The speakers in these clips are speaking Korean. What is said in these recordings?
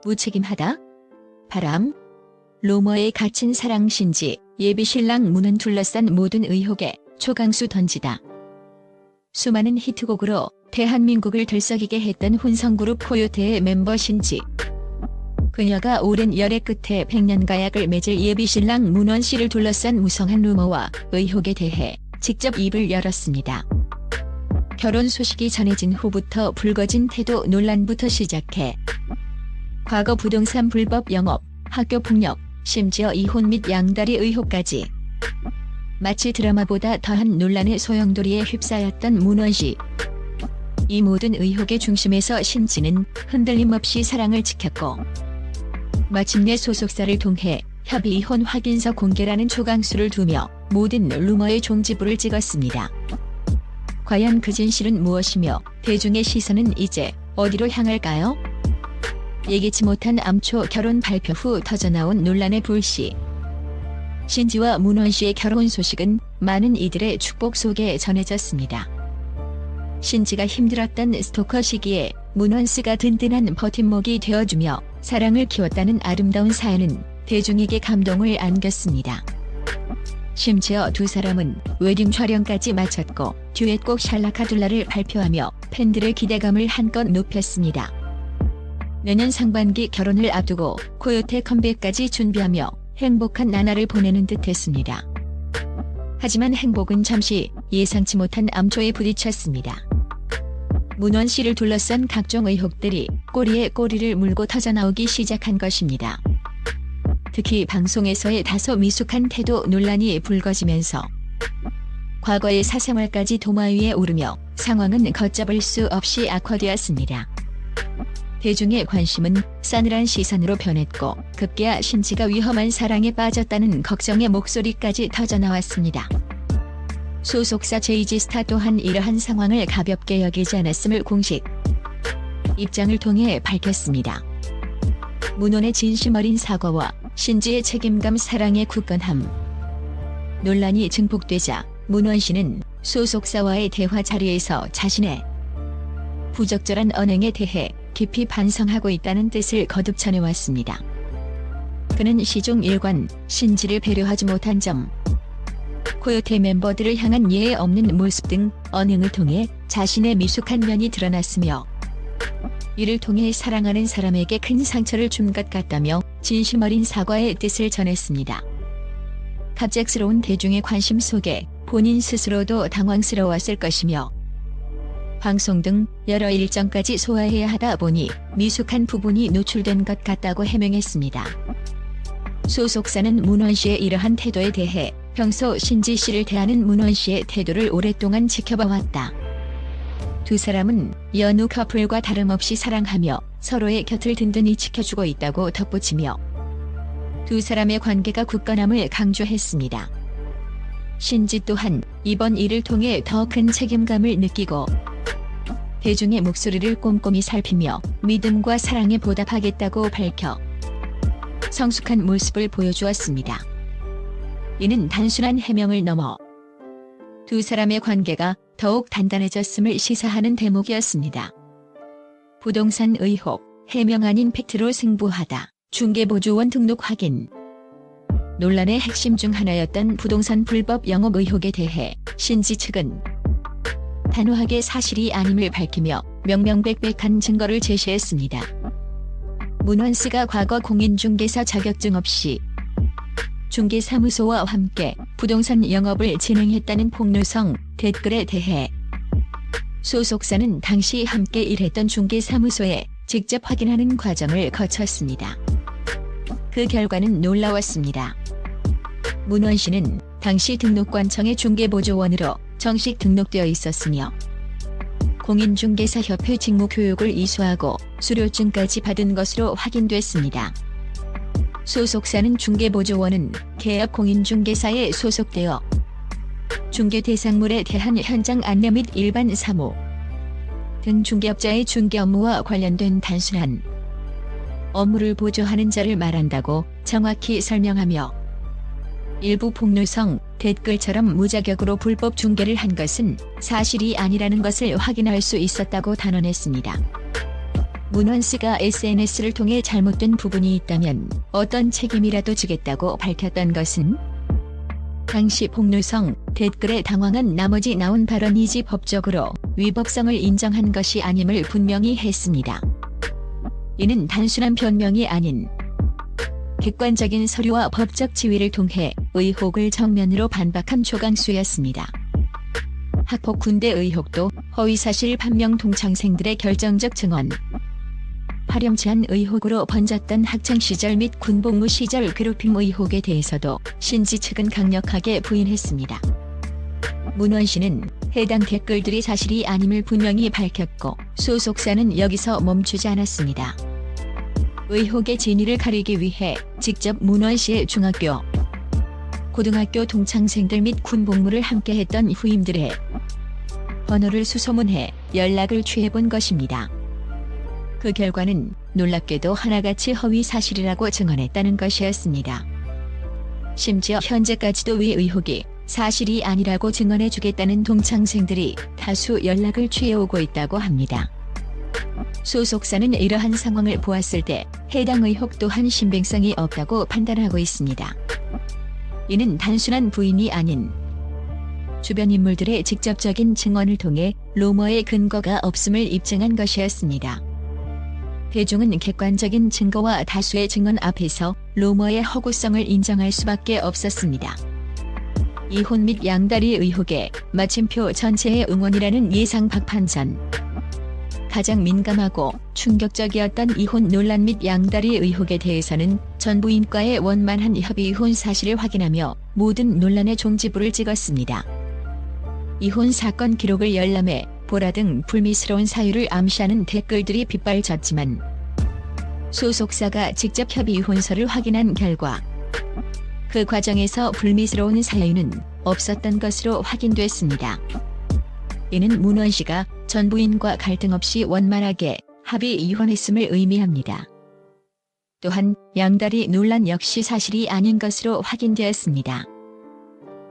무책임하다. 바람. 루머에 갇힌 사랑 신지, 예비신랑 문은 둘러싼 모든 의혹에 초강수 던지다. 수많은 히트곡으로 대한민국을 들썩이게 했던 혼성그룹 코요태의 멤버 신지. 그녀가 오랜 열애 끝에 백년가약을 맺을 예비신랑 문원 씨를 둘러싼 무성한 루머와 의혹에 대해 직접 입을 열었습니다. 결혼 소식이 전해진 후부터 불거진 태도 논란부터 시작해 과거 부동산 불법 영업, 학교 폭력, 심지어 이혼 및 양다리 의혹까지 마치 드라마보다 더한 논란의 소용돌이에 휩싸였던 문원 씨. 이 모든 의혹의 중심에서 신지는 흔들림 없이 사랑을 지켰고 마침내 소속사를 통해 협의 이혼 확인서 공개라는 초강수를 두며 모든 루머의 종지부를 찍었습니다. 과연 그 진실은 무엇이며 대중의 시선은 이제 어디로 향할까요? 예기치 못한 암초 결혼 발표 후 터져나온 논란의 불씨. 신지와 문원 씨의 결혼 소식은 많은 이들의 축복 속에 전해졌습니다. 신지가 힘들었던 스토커 시기에 문원 씨가 든든한 버팀목이 되어주며 사랑을 키웠다는 아름다운 사연은 대중에게 감동을 안겼습니다. 심지어 두 사람은 웨딩 촬영까지 마쳤고 듀엣곡 샬라카둘라를 발표하며 팬들의 기대감을 한껏 높였습니다. 내년 상반기 결혼을 앞두고 코요태 컴백까지 준비하며 행복한 나날을 보내는 듯했습니다. 하지만 행복은 잠시 예상치 못한 암초에 부딪혔습니다. 문원 씨를 둘러싼 각종 의혹들이 꼬리에 꼬리를 물고 터져나오기 시작한 것입니다. 특히 방송에서의 다소 미숙한 태도 논란이 불거지면서 과거의 사생활까지 도마 위에 오르며 상황은 걷잡을 수 없이 악화되었습니다. 대중의 관심은 싸늘한 시선으로 변했고 급기야 신지가 위험한 사랑에 빠졌다는 걱정의 목소리까지 터져나왔습니다. 소속사 제이지스타 또한 이러한 상황을 가볍게 여기지 않았음을 공식 입장을 통해 밝혔습니다. 문원의 진심 어린 사과와 신지의 책임감 사랑의 굳건함. 논란이 증폭되자 문원 씨는 소속사와의 대화 자리에서 자신의 부적절한 언행에 대해 깊이 반성하고 있다는 뜻을 거듭 전해왔습니다. 그는 시종 일관 신지를 배려하지 못한 점, 코요태 멤버들을 향한 예의 없는 모습 등 언행을 통해 자신의 미숙한 면이 드러났으며 이를 통해 사랑하는 사람에게 큰 상처를 준 것 같다며 진심 어린 사과의 뜻을 전했습니다. 갑작스러운 대중의 관심 속에 본인 스스로도 당황스러웠을 것이며 방송 등 여러 일정까지 소화해야 하다 보니 미숙한 부분이 노출된 것 같다고 해명했습니다. 소속사는 문원 씨의 이러한 태도에 대해 평소 신지 씨를 대하는 문원 씨의 태도를 오랫동안 지켜봐왔다. 두 사람은 연우 커플과 다름없이 사랑하며 서로의 곁을 든든히 지켜주고 있다고 덧붙이며 두 사람의 관계가 굳건함을 강조했습니다. 신지 또한 이번 일을 통해 더 큰 책임감을 느끼고 대중의 목소리를 꼼꼼히 살피며 믿음과 사랑에 보답하겠다고 밝혀 성숙한 모습을 보여주었습니다. 이는 단순한 해명을 넘어 두 사람의 관계가 더욱 단단해졌음을 시사하는 대목이었습니다. 부동산 의혹, 해명 아닌 팩트로 승부하다. 중개보조원 등록 확인. 논란의 핵심 중 하나였던 부동산 불법 영업 의혹에 대해 신지 측은 단호하게 사실이 아님을 밝히며 명명백백한 증거를 제시했습니다. 문원 씨가 과거 공인중개사 자격증 없이 중개사무소와 함께 부동산 영업을 진행했다는 폭로성 댓글에 대해 소속사는 당시 함께 일했던 중개사무소에 직접 확인하는 과정을 거쳤습니다. 그 결과는 놀라웠습니다. 문원 씨는 당시 등록관청의 중개보조원으로 정식 등록되어 있었으며 공인중개사협회 직무교육을 이수하고 수료증까지 받은 것으로 확인됐습니다. 소속사는 중개보조원은 개업 공인중개사에 소속되어 중개 대상물에 대한 현장 안내 및 일반 사무 등 중개업자의 중개 업무와 관련된 단순한 업무를 보조하는 자를 말한다고 정확히 설명하며 일부 폭로성 댓글처럼 무자격으로 불법 중개를 한 것은 사실이 아니라는 것을 확인할 수 있었다고 단언했습니다. 문원씨가 SNS를 통해 잘못된 부분이 있다면 어떤 책임이라도 지겠다고 밝혔던 것은 당시 폭로성 댓글에 당황한 나머지 나온 발언이지 법적으로 위법성을 인정한 것이 아님을 분명히 했습니다. 이는 단순한 변명이 아닌 객관적인 서류와 법적 지위를 통해 의혹을 정면으로 반박한 조강수였습니다. 학폭 군대 의혹도 허위사실 판명 동창생들의 결정적 증언. 파렴치한 의혹으로 번졌던 학창시절 및 군복무 시절 괴롭힘 의혹에 대해서도 신지 측은 강력하게 부인했습니다. 문원씨는 해당 댓글들이 사실이 아님을 분명히 밝혔고 소속사는 여기서 멈추지 않았습니다. 의혹의 진위를 가리기 위해 직접 문원씨의 중학교, 고등학교 동창생들 및 군복무를 함께했던 후임들의 번호를 수소문해 연락을 취해본 것입니다. 그 결과는 놀랍게도 하나같이 허위 사실이라고 증언했다는 것이었습니다. 심지어 현재까지도 위 의혹이 사실이 아니라고 증언해주겠다는 동창생들이 다수 연락을 취해오고 있다고 합니다. 소속사는 이러한 상황을 보았을 때 해당 의혹 또한 신빙성이 없다고 판단하고 있습니다. 이는 단순한 부인이 아닌 주변 인물들의 직접적인 증언을 통해 루머의 근거가 없음을 입증한 것이었습니다. 대중은 객관적인 증거와 다수의 증언 앞에서 루머의 허구성을 인정할 수밖에 없었습니다. 이혼 및 양다리 의혹에 마침표 전체의 응원이라는 예상 박판전. 가장 민감하고 충격적이었던 이혼 논란 및 양다리 의혹에 대해서는 전 부인과의 원만한 협의 이혼 사실을 확인하며 모든 논란의 종지부를 찍었습니다. 이혼 사건 기록을 열람해 보라 등 불미스러운 사유를 암시하는 댓글들이 빗발쳤지만 소속사가 직접 협의 이혼서를 확인한 결과 그 과정에서 불미스러운 사유는 없었던 것으로 확인됐습니다. 이는 문원씨가 전 부인과 갈등 없이 원만하게 합의 이혼했음을 의미합니다. 또한 양다리 논란 역시 사실이 아닌 것으로 확인되었습니다.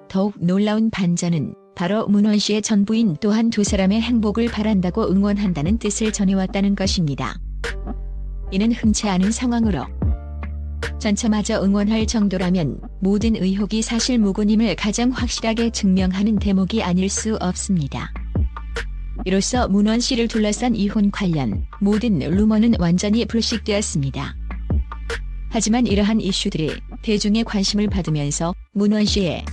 더욱 놀라운 반전은 바로 문원씨의 전 부인 또한 두 사람의 행복을 바란다고 응원한다는 뜻을 전해왔다는 것입니다. 이는 흔치 않은 상황으로 전처마저 응원할 정도라면 모든 의혹이 사실 무근임을 가장 확실하게 증명하는 대목이 아닐 수 없습니다. 이로써 문원씨를 둘러싼 이혼 관련 모든 루머는 완전히 불식되었습니다. 하지만 이러한 이슈들이 대중의 관심을 받으면서 문원씨의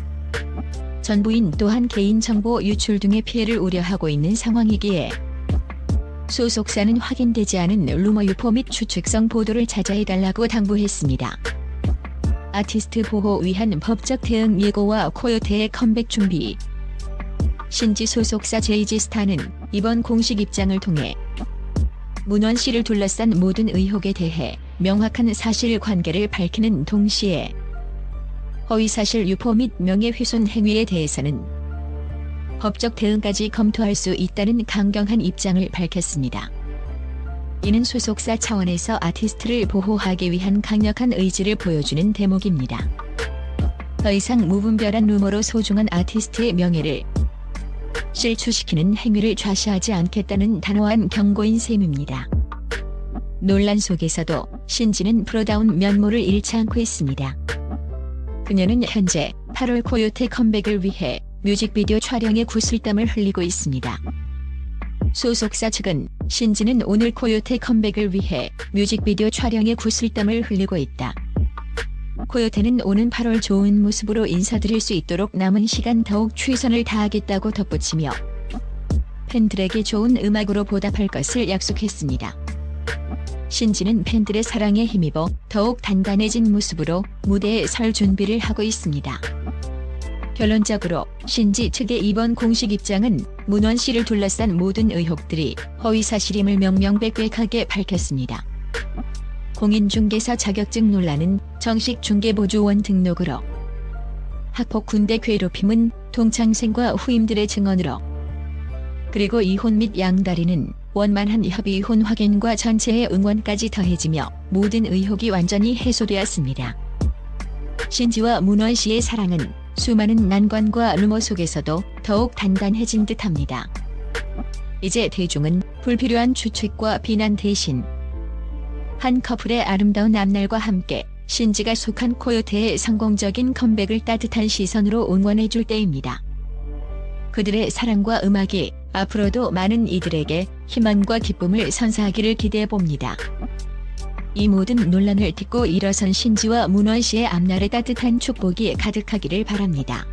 전 부인 또한 개인정보 유출 등의 피해를 우려하고 있는 상황이기에 소속사는 확인되지 않은 루머 유포 및 추측성 보도를 자제해달라고 당부했습니다. 아티스트 보호 위한 법적 대응 예고와 코요태의 컴백 준비. 신지 소속사 JG스타는 이번 공식 입장을 통해 문원씨를 둘러싼 모든 의혹에 대해 명확한 사실관계를 밝히는 동시에 허위사실 유포 및 명예훼손 행위에 대해서는 법적 대응까지 검토할 수 있다는 강경한 입장을 밝혔습니다. 이는 소속사 차원에서 아티스트를 보호하기 위한 강력한 의지를 보여주는 대목입니다. 더 이상 무분별한 루머로 소중한 아티스트의 명예를 실추시키는 행위를 좌시하지 않겠다는 단호한 경고인 셈입니다. 논란 속에서도 신지는 프로다운 면모를 잃지 않고 있습니다. 그녀는 현재 8월 코요태 컴백을 위해 뮤직비디오 촬영에 구슬땀을 흘리고 있습니다. 소속사 측은 신지는 오늘 코요태 컴백을 위해 뮤직비디오 촬영에 구슬땀을 흘리고 있다. 코요태는 오는 8월 좋은 모습으로 인사드릴 수 있도록 남은 시간 더욱 최선을 다하겠다고 덧붙이며 팬들에게 좋은 음악으로 보답할 것을 약속했습니다. 신지는 팬들의 사랑에 힘입어 더욱 단단해진 모습으로 무대에 설 준비를 하고 있습니다. 결론적으로 신지 측의 이번 공식 입장은 문원씨를 둘러싼 모든 의혹들이 허위사실임을 명명백백하게 밝혔습니다. 공인중개사 자격증 논란은 정식 중개보조원 등록으로, 학폭 군대 괴롭힘은 동창생과 후임들의 증언으로, 그리고 이혼 및 양다리는 원만한 협의 이혼 확인과 전체의 응원까지 더해지며 모든 의혹이 완전히 해소되었습니다. 신지와 문원씨의 사랑은 수많은 난관과 루머 속에서도 더욱 단단해진 듯합니다. 이제 대중은 불필요한 추측과 비난 대신 한 커플의 아름다운 앞날과 함께 신지가 속한 코요태의 성공적인 컴백을 따뜻한 시선으로 응원해줄 때입니다. 그들의 사랑과 음악이 앞으로도 많은 이들에게 희망과 기쁨을 선사하기를 기대해봅니다. 이 모든 논란을 딛고 일어선 신지와 문원 씨의 앞날에 따뜻한 축복이 가득하기를 바랍니다.